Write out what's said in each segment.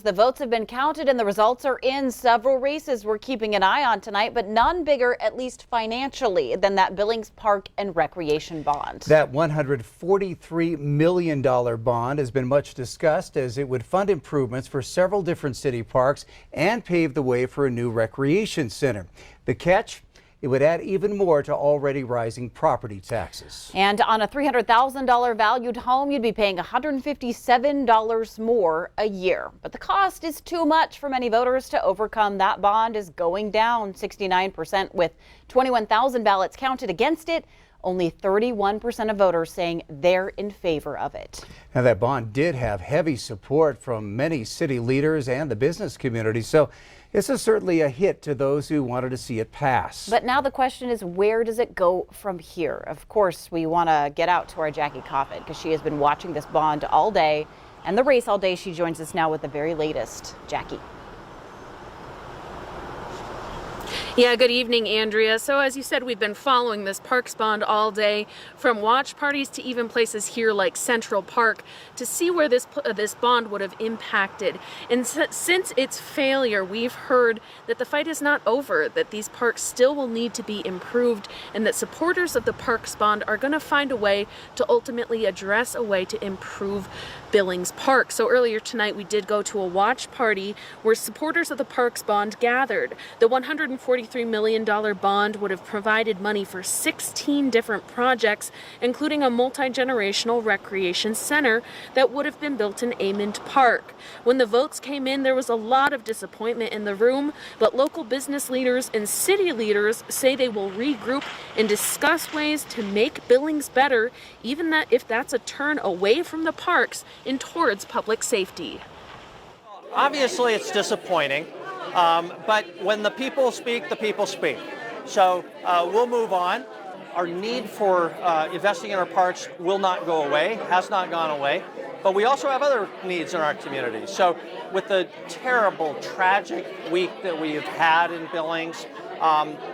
The votes have been counted and the results are in. Several races we're keeping an eye on tonight, but none bigger, at least financially, than that Billings Park and Recreation bond. That $143 million bond has been much discussed as it would fund improvements for several different city parks and pave the way for a new recreation center. The catch? It would add even more to already rising property taxes. And on a $300,000 valued home, you'd be paying $157 more a year. But the cost is too much for many voters to overcome. That bond is going down 69% with 21,000 ballots counted against it. Only 31% of voters saying they're in favor of it. Now, that bond did have heavy support from many city leaders and the business community, so this is certainly a hit to those who wanted to see it pass. But now the question is, where does it go from here? Of course, we want to get out to our Jackie Coffin because she has been watching this bond all day and the race all day. She joins us now with the very latest. Jackie. Yeah, good evening, Andrea. So as you said, we've been following this parks bond all day, from watch parties to even places here like Central Park, to see where this bond would have impacted. And since its failure, we've heard that the fight is not over, that these parks still will need to be improved, and that supporters of the parks bond are going to find a way to ultimately address a way to improve Billings Park. So earlier tonight, we did go to a watch party where supporters of the parks bond gathered. The $143 million bond would have provided money for 16 different projects, including a multi-generational recreation center that would have been built in Amond Park. When the votes came in, there was a lot of disappointment in the room, but local business leaders and city leaders say they will regroup and discuss ways to make Billings better, even if that's a turn away from the parks and towards public safety. Obviously, it's disappointing. But when the people speak, the people speak. So we'll move on. Our need for investing in our parks will not go away, has not gone away. But we also have other needs in our community. So with the terrible, tragic week that we have had in Billings,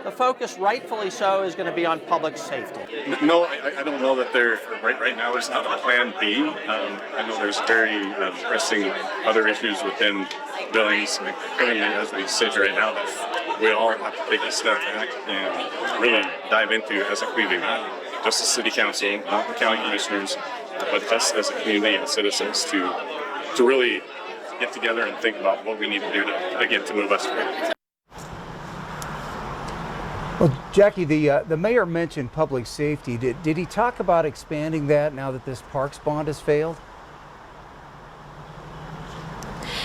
the focus, rightfully so, is going to be on public safety. No, I don't know that there, right now, there's not a plan B. I know there's very pressing other issues within Billings. Currently, as we sit right now, that we all have to take a step back and really dive into as a community, just the city council, not the county commissioners, but us as a community and citizens to really get together and think about what we need to do to move us forward. Well, Jackie, the mayor mentioned public safety. Did he talk about expanding that now that this parks bond has failed?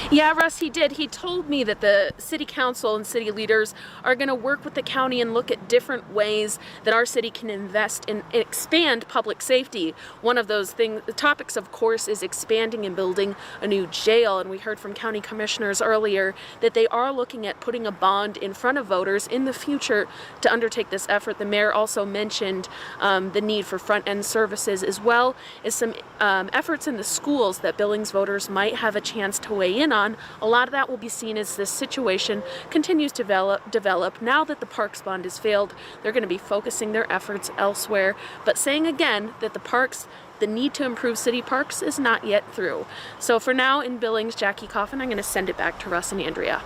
Yeah, Russ, he did. He told me that the city council and city leaders are going to work with the county and look at different ways that our city can invest and expand public safety. One of those topics, of course, is expanding and building a new jail. And we heard from county commissioners earlier that they are looking at putting a bond in front of voters in the future to undertake this effort. The mayor also mentioned the need for front-end services, as well as some efforts in the schools that Billings voters might have a chance to weigh in on. A lot of that will be seen as this situation continues to develop. Now that the parks bond has failed, they're going to be focusing their efforts elsewhere, but saying again that the need to improve city parks is not yet through. So for now in Billings, Jackie Coffin, I'm going to send it back to Russ and Andrea.